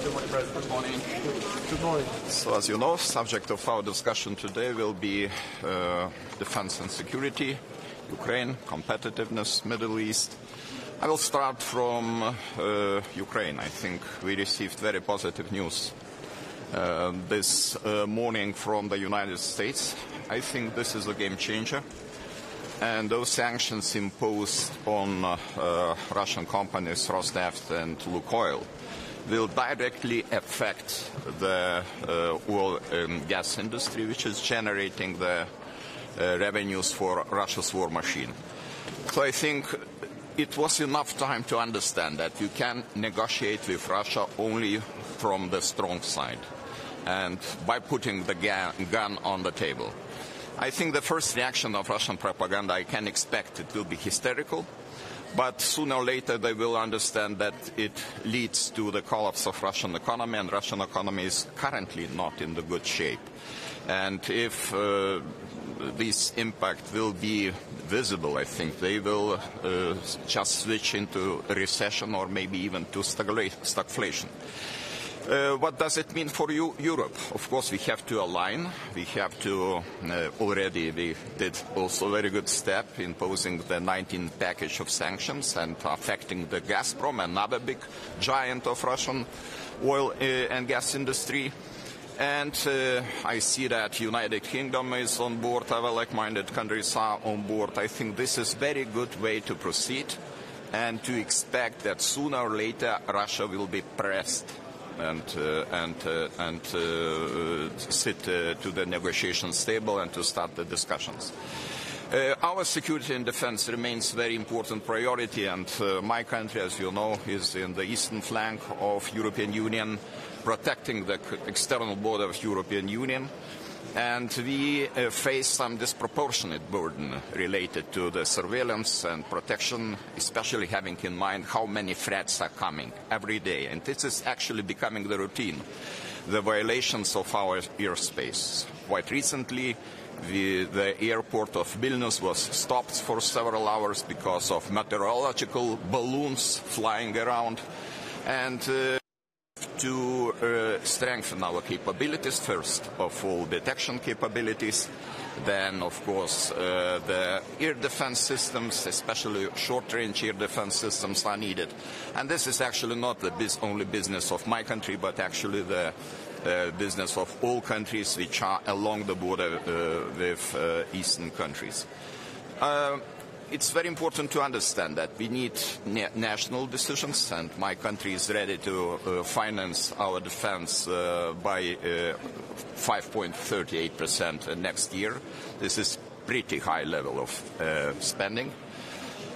Good morning, President. Good morning. Good morning. So, as you know, subject of our discussion today will be defense and security, Ukraine, competitiveness, Middle East. I will start from Ukraine. I think we received very positive news this morning from the United States. I think this is a game changer. And those sanctions imposed on Russian companies, Rosneft and Lukoil, will directly affect the oil and gas industry, which is generating the revenues for Russia's war machine. So I think it was enough time to understand that you can negotiate with Russia only from the strong side and by putting the gun on the table. I think the first reaction of Russian propaganda, I can expect it will be hysterical, but sooner or later they will understand that it leads to the collapse of Russian economy, and Russian economy is currently not in the good shape. And if this impact will be visible, I think they will just switch into a recession or maybe even to stagflation. What does it mean for Europe? Of course, we have to align. We have to already, we did also a very good step imposing the 19th package of sanctions and affecting the Gazprom, another big giant of Russian oil and gas industry. And I see that United Kingdom is on board, other like-minded countries are on board. I think this is a very good way to proceed and to expect that sooner or later Russia will be pressed and sit to the negotiations table and to start the discussions. Our security and defense remains a very important priority, and my country, as you know, is in the eastern flank of European Union, protecting the external border of European Union. And we face some disproportionate burden related to the surveillance and protection, especially having in mind how many threats are coming every day. And this is actually becoming the routine, the violations of our airspace. Quite recently, the airport of Vilnius was stopped for several hours because of meteorological balloons flying around. And to strengthen our capabilities, first of all, detection capabilities, then, of course, the air defense systems, especially short-range air defense systems, are needed. And this is actually not the only business of my country, but actually the business of all countries which are along the border with eastern countries. It's very important to understand that we need national decisions, and my country is ready to finance our defense by 5.38% next year. This is pretty high level of spending.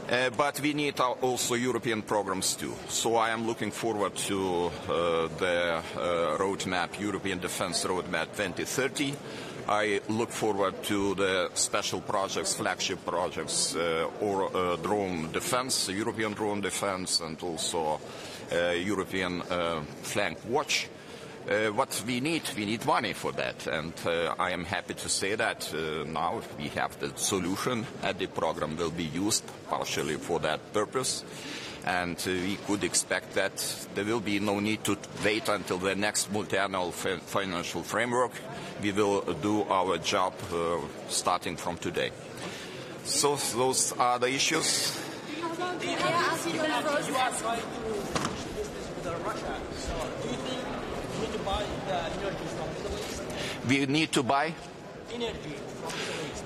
But we need also European programs too. So I am looking forward to the roadmap, European Defense Roadmap 2030. I look forward to the special projects, flagship projects, or drone defense, European drone defense, and also European flank watch. What we need money for that, and I am happy to say that now we have the solution, and the program will be used partially for that purpose. And we could expect that there will be no need to wait until the next multi-annual financial framework. We will do our job starting from today. So those are the issues. You are trying to do business with Russia. So do you think we need to buy the energy from the Middle East? We need to buy energy from the Middle East.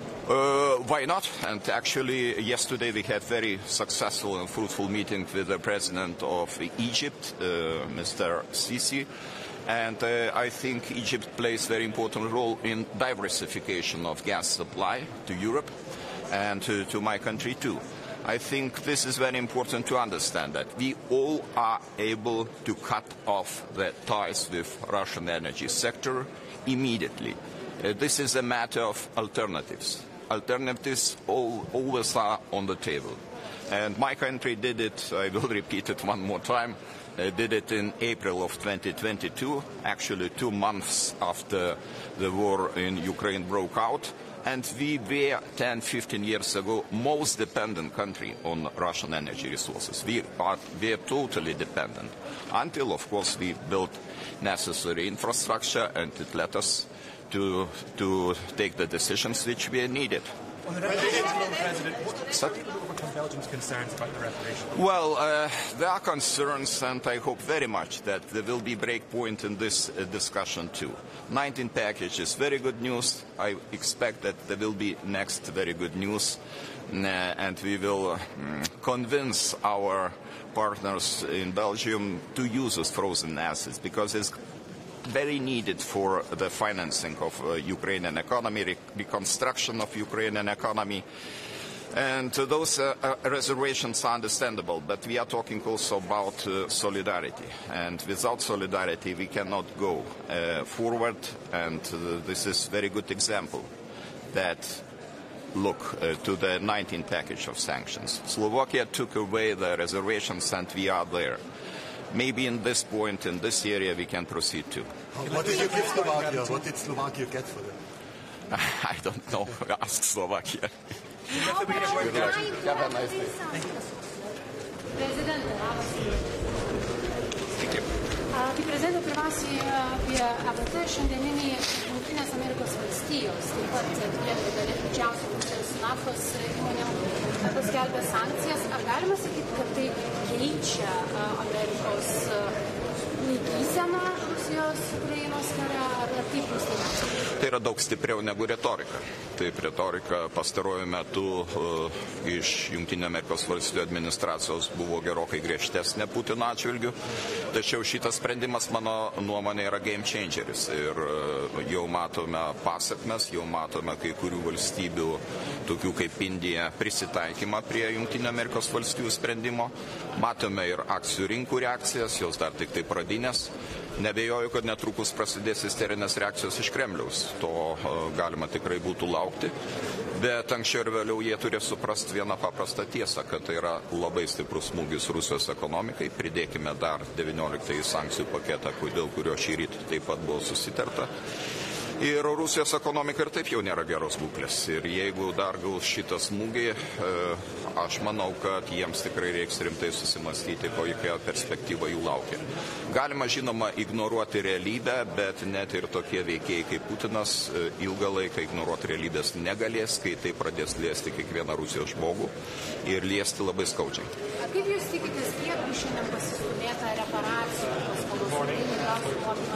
Why not? And actually, yesterday we had very successful and fruitful meeting with the president of Egypt, Mr. Sisi. And I think Egypt plays a very important role in diversification of gas supply to Europe and to my country too. I think this is very important to understand that we all are able to cut off the ties with Russian energy sector immediately. This is a matter of alternatives. Alternatives always are on the table. And my country did it, I will repeat it one more time, did it in April of 2022, actually 2 months after the war in Ukraine broke out. And we were 10-15 years ago most dependent country on Russian energy resources. We are totally dependent until, of course, we built necessary infrastructure and it led us to take the decisions which we needed. On the reparation loan, President, how do you overcome Belgium's concerns about the reparation loan? Well, there are concerns, and I hope very much that there will be break point in this discussion too. 19 package is very good news. I expect that there will be next very good news, and we will convince our partners in Belgium to use those frozen assets because it's very needed for the financing of Ukrainian economy, reconstruction of Ukrainian economy. And those reservations are understandable, but we are talking also about solidarity. And without solidarity, we cannot go forward. And this is a very good example that look to the 19 package of sanctions. Slovakia took away the reservations, and we are there. Maybe in this point, in this area, we can proceed too. What did you give Slovakia? What did Slovakia get for them? I don't know. Ask Slovakia. Have a nice day. Thank you. Kaip prezidento pirmiausiai apie ABT šiandieniniai Jungtinės Amerikos valstijos, taip pat didžiausia Rusijos naftos įmonėm paskelbė sankcijas. Ar galima sakyti, kad tai keičia Amerikos laikyseną Rusijos Ukrainos kare, ar kaip jūs tai matote? Tai yra daug stipriau negu retorika. Taip, retorika pastaruoju metu iš Jungtinių Amerikos valstijų administracijos buvo gerokai griežtesnė Putino atžvilgiu, tačiau šitas sprendimas, mano nuomonė, yra game changeris ir jau matome pasakmes, jau matome kai kurių valstybių, tokių kaip Indija, prisitaikymą prie Jungtinių Amerikos valstijų sprendimo, matome ir akcijų rinkų reakcijas, jos dar tik tai pradinės. Nebejoju, kad netrukus prasidės isterinės reakcijos iš Kremliaus. To galima tikrai būtų laukti. Bet anksčiau ir vėliau jie turės suprasti vieną paprastą tiesą, kad tai yra labai stiprus smūgis Rusijos ekonomikai. Pridėkime dar 19 sankcijų paketą, dėl kurio šį rytą taip pat buvo susitarta. Ir Rusijos ekonomika ir taip jau nėra geros būklės. Ir jeigu dar gaus šitą smūgį, aš manau, kad jiems tikrai reiks rimtai susimastyti, kokia perspektyva jų laukia. Galima, žinoma, ignoruoti realybę, bet net ir tokie veikėjai kaip Putinas ilgą laiką ignoruoti realybės negalės, kai tai pradės liesti kiekvieną Rusijos žmogų ir liesti labai skaudžiai. Kaip jūs tikitės, kiek bus šiandien pasistumėta reparacijų paskolos?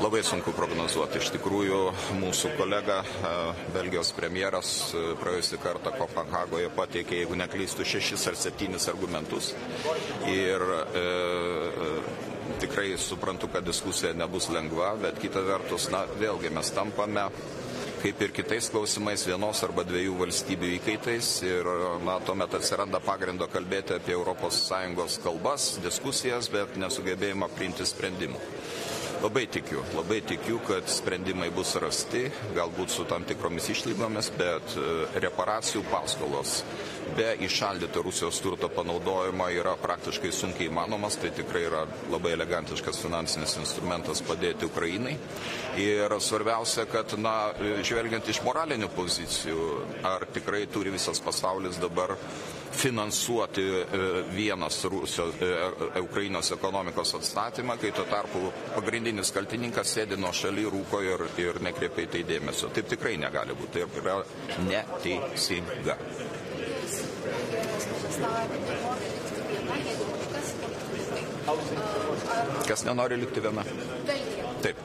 Labai sunku prognozuoti. Iš tikrųjų, mūsų kolega, Belgijos premjeras, praėjusį kartą Kopenhagoje pateikė, jeigu neklystų, 6 ar 7 argumentus. Ir tikrai suprantu, kad diskusija nebus lengva, bet kita vertus, vėlgi mes tampame, kaip ir kitais klausimais, vienos arba dviejų valstybių įkaitais ir tuomet atsiranda pagrindo kalbėti apie ES kalbas, diskusijas, bet nesugebėjimą priimti sprendimų. Labai tikiu, kad sprendimai bus rasti, galbūt su tam tikromis išlygomis, bet reparacijų paskolos be įšaldyto Rusijos turto panaudojimo yra praktiškai sunkiai įmanomas, tai tikrai yra labai elegantiškas finansinis instrumentas padėti Ukrainai. Ir svarbiausia, kad, žvelgiant iš moralinių pozicijų, ar tikrai turi visas pasaulis dabar finansuoti vienas Ukrainos ekonomikos atstatymą, kai tuo tarpu pagrindinis kaltininkas sėdi nuo šaly, rūko ir nekreipia į tai dėmesio. Taip tikrai negali būti. Tai yra neteisinga. Kas nenori likti viena? Taip.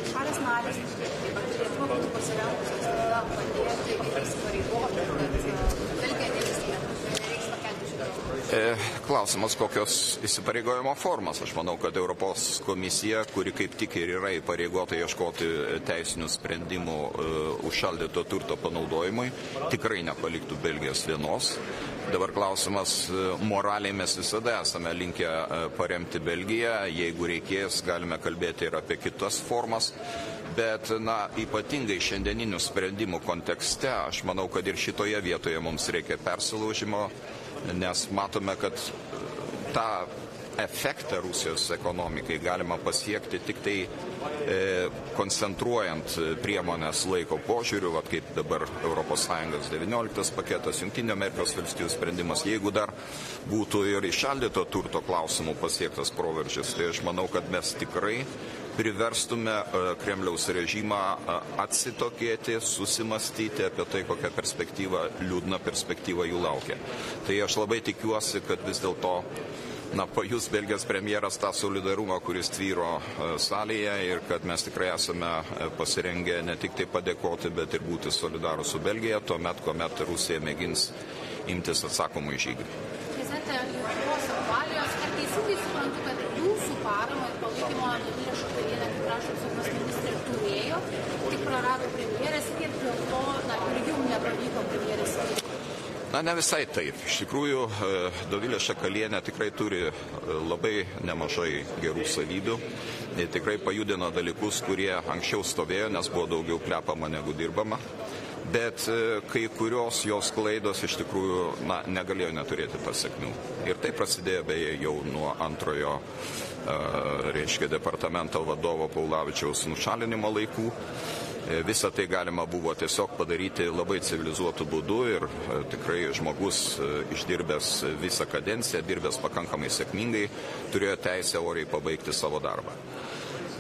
Šalės narės turėtų būti pasirengusios tada padėti ir įsipareigoti, kad Belgija nereiks pakelti šito. Klausimas, kokios įsipareigojimo formas. Aš manau, kad Europos komisija, kuri kaip tik ir yra įpareigota ieškoti teisinių sprendimų užšaldyto turto panaudojimui, tikrai nepaliktų Belgijos vienos. Dabar klausimas, moraliai mes visada esame linkę paremti Belgiją, jeigu reikės, galime kalbėti ir apie kitas formas, bet ypatingai šiandieninių sprendimų kontekste, aš manau, kad ir šitoje vietoje mums reikia persilaužimo, nes matome, kad ta efektą Rusijos ekonomikai galima pasiekti tik tai koncentruojant priemonės laiko požiūriu, kaip dabar ES 19 paketas, Jungtinių Amerikos valstijų sprendimas. Jeigu dar būtų ir įšaldyto turto klausimų pasiektas proveržis, tai aš manau, kad mes tikrai priverstume Kremliaus režimą atsitokėti, susimastyti apie tai, kokia perspektyva, liūdna perspektyva jų laukia. Tai aš labai tikiuosi, kad vis dėlto pajus Belgijos premjeras tą solidarumą, kuris tvyro salėje ir kad mes tikrai esame pasirengę ne tik tai padėkoti, bet ir būti solidarūs su Belgija, tuomet, kuomet Rusija mėgins imtis atsakomų žygių. Prezidente, Lietuvos aktualijos, ar teisingai suprantu, kad jūsų paramą ir palaikymą Dovilė Šakalienė, kaip krašto apsaugos ministrė, turėjo, tik prarado premjerės ir dėl to ir jums nepavyko premjerės veikti? Ne visai taip. Iš tikrųjų, Dovilė Šakalienė tikrai turi labai nemažai gerų savybių. Tikrai pajudino dalykus, kurie anksčiau stovėjo, nes buvo daugiau plepama negu dirbama. Bet kai kurios jos klaidos iš tikrųjų negalėjo neturėti pasiekmių. Ir tai prasidėjo beje jau nuo antrojo departamento vadovo Paulavičiaus nušalinimo laikų. Visą tai galima buvo tiesiog padaryti labai civilizuotų būdų ir tikrai žmogus išdirbęs visą kadenciją, dirbęs pakankamai sėkmingai, turėjo teisę oriai pabaigti savo darbą.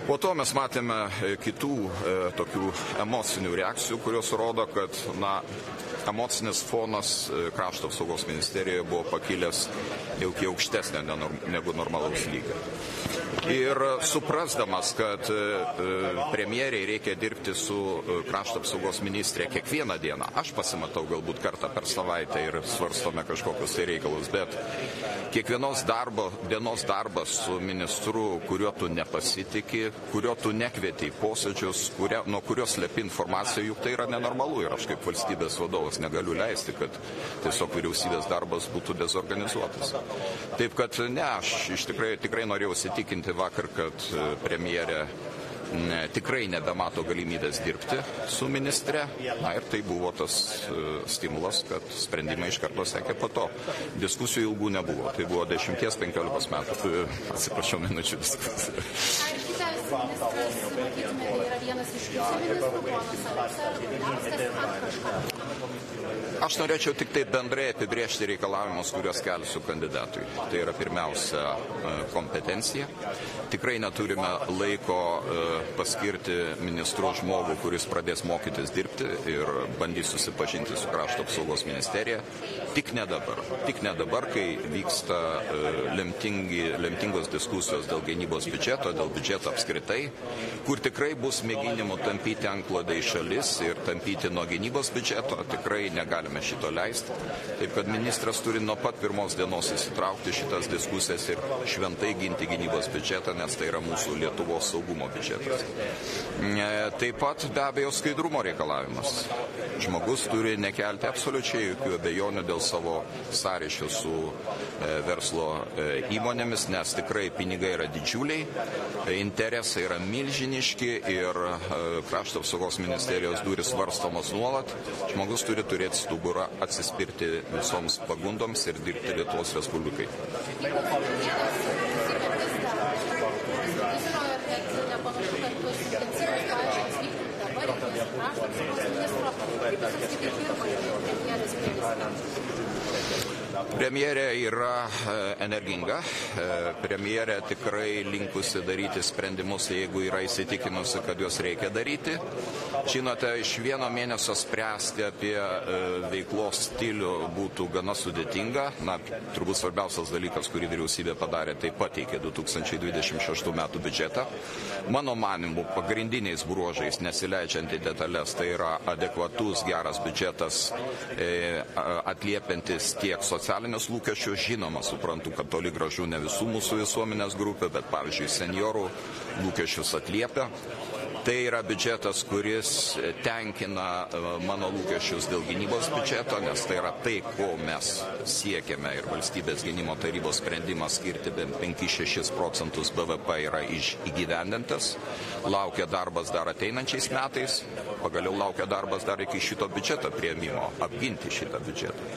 Po to mes matėme kitų tokių emocinių reakcijų, kurios rodo, kad emocinis fonas krašto apsaugos ministerijoje buvo pakilęs jau kiek aukštesnė negu normalaus lygio. Ir suprasdamas, kad premjeriai reikia dirbti su krašto apsaugos ministrė kiekvieną dieną, aš pasimatau galbūt kartą per savaitę ir svarstome kažkokius tai reikalus, bet kiekvienos dienos darbas su ministru, kuriuo tu nepasitiki, kurio tu nekvieti į posėdžius, nuo kurios slepi informaciją, juk tai yra nenormalu ir aš kaip valstybės vadovas negaliu leisti, kad tiesiog vyriausybės darbas būtų dezorganizuotas. Taip kad aš tikrai norėjau įsitikinti vakar, kad premjerė tikrai nebemato galimybės dirbti su ministre. Ir tai buvo tas stimulas, kad sprendimai iš karto sekė po to. Diskusijų ilgų nebuvo. Tai buvo 10-15 metų, minučių diskusijų. Ar kitas ministras, matytume, yra vienas iš jūsų ministrų, ponas Aleksas, ar kažką? Aš norėčiau tik tai bendrai apibrėžti reikalavimus, kuriuos kelsiu kandidatui. Tai yra pirmiausia kompetencija. Tikrai neturime laiko paskirti ministru žmogų, kuris pradės mokytis dirbti ir bandys susipažinti su krašto apsaugos ministerija. Tik ne dabar, kai vyksta lemtingos diskusijos dėl gynybos biudžeto, dėl biudžeto apskritai, kur tikrai bus mėginimų tampyti antklodę į šalis ir tampyti nuo gynybos biudžeto, tikrai negalime šito leisti. Taip, kad ministras turi nuo pat pirmos dienos įsitraukti šitas diskusijas ir šventai ginti gynybos biudžetą, nes tai yra mūsų Lietuvos saugumo biudžetas. Taip pat be abejo skaidrumo reikalavimas. Žmogus turi nekelti absoliučiai jokių abejonių dėl savo sąryšių su verslo įmonėmis, nes tikrai pinigai yra didžiuliai, interesai yra milžiniški ir krašto apsaugos ministerijos durys svarstomos nuolat. Žmogus turi turėti stuburą atsispirti visoms pagundoms ir dirbti Lietuvos Respublikai. Premjerė yra energinga, premjerė tikrai linkusi daryti sprendimus, jeigu yra įsitikinusi, kad juos reikia daryti. Žinote, iš vieno mėnesio spręsti apie veiklos stilių būtų gana sudėtinga. Turbūt svarbiausias dalykas, kurį vyriausybė padarė, tai pateikė 2026 metų biudžetą. Mano manimu, pagrindiniais bruožais, nesileidžiant į detalės, tai yra adekvatus, geras biudžetas, atliepiantis tiek socialinius lūkesčius. Žinoma, suprantu, kad toli gražu ne visų mūsų visuomenės grupė, bet pavyzdžiui, seniorų lūkesčius atliepia. Tai yra biudžetas, kuris tenkina mano lūkesčius dėl gynybos biudžeto, nes tai yra tai, ko mes siekiame ir valstybės gynimo tarybos sprendimas skirti bent 5-6 procentus BVP yra įgyvendintas. Laukia darbas dar ateinančiais metais, pagaliau laukia darbas dar iki šito biudžeto priėmimo, apginti šitą biudžetą.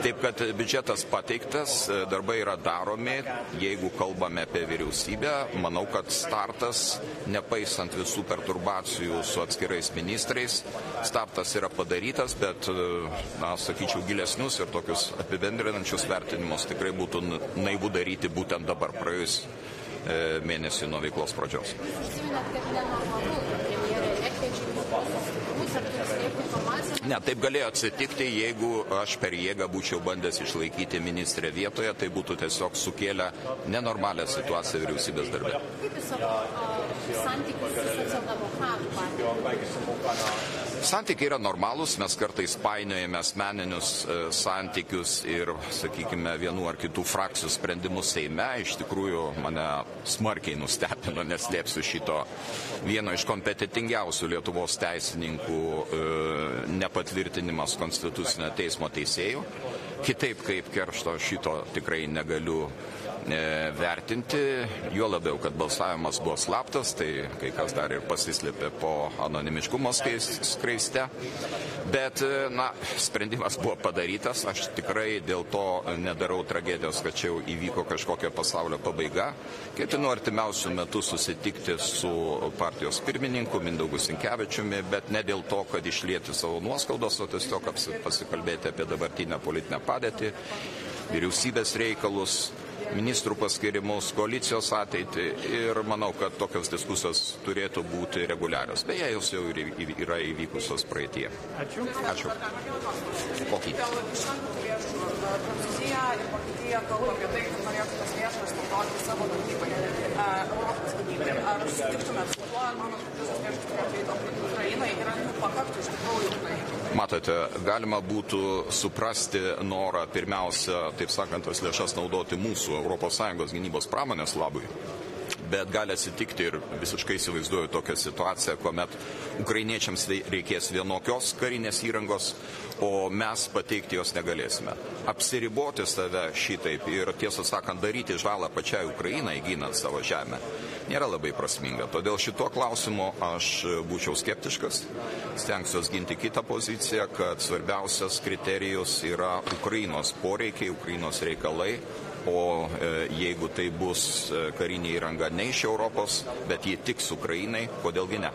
Taip kad biudžetas pateiktas, darbai yra daromi, jeigu kalbame apie vyriausybę, manau, kad startas, nepaisant visų perturbacijų su atskirais ministrais, startas yra padarytas, bet, sakyčiau, gilesnius ir tokius apibendrinančius vertinimus tikrai būtų naivu daryti būtent dabar, praėjus mėnesį nuo veiklos pradžios. Ne, taip galėjo atsitikti, jeigu aš per jėgą būčiau bandęs išlaikyti ministrę vietoje, tai būtų tiesiog sukėlę nenormalią situaciją vyriausybės darbe. Kaip jūs savo santykius su socialdemokratų partija? Santykiai yra normalūs, mes kartais painiojame asmeninius santykius ir, sakykime, vienų ar kitų frakcijų sprendimus Seime. Iš tikrųjų, mane smarkiai nustebino, neslėpsiu šito, vieno iš kompetitingiausių Lietuvos teisininkų nepatvirtinimas Konstitucinio teismo teisėjų. Kitaip kaip Keršto šito tikrai negaliu vertinti, juo labiau, kad balsavimas buvo slaptas, tai kai kas dar ir pasislėpė po anonimiškumo skraiste. Bet, sprendimas buvo padarytas, aš tikrai dėl to nedarau tragedijos, kad čia jau įvyko kažkokia pasaulio pabaiga. Ketinu artimiausių metų susitikti su partijos pirmininku Mindaugu Sinkevičiumi, bet ne dėl to, kad išlieti savo nuoskaudos, o tiesiog pasikalbėti apie dabartinę politinę padėtį, vyriausybės reikalus, ministrų paskirimus, koalicijos ateitį ir manau, kad tokios diskusijos turėtų būti reguliarios. Beje, jos jau yra įvykusios praeitie. Ačiū. Ačiū. Kokį? Prancūzija ir Vokietija kalba apie tai, kad norėtų tas lėšas naudoti savo gynybai, Europos gynybai. Ar sutiktumėt su tuo, ar manot, kad visas lėšas turėtų eiti Ukrainai ir ar pakaktų iš tikrųjų Ukrainai? Matote, galima būtų suprasti norą pirmiausia, taip sakant, tas lėšas naudoti mūsų ES gynybos pramonės labui. Bet gali atsitikti ir visiškai įsivaizduoju tokią situaciją, kuomet ukrainiečiams reikės vienokios karinės įrangos, o mes pateikti jos negalėsime. Apsiriboti save šitaip ir, tiesą sakant, daryti žalą pačiai Ukrainai, ginant savo žemę, nėra labai prasminga. Todėl šituo klausimu aš būčiau skeptiškas, stengsiuos ginti kitą poziciją, kad svarbiausias kriterijus yra Ukrainos poreikiai, Ukrainos reikalai, o jeigu tai bus karinė įranga ne iš Europos, bet ji tiks Ukrainai, kodėlgi ne?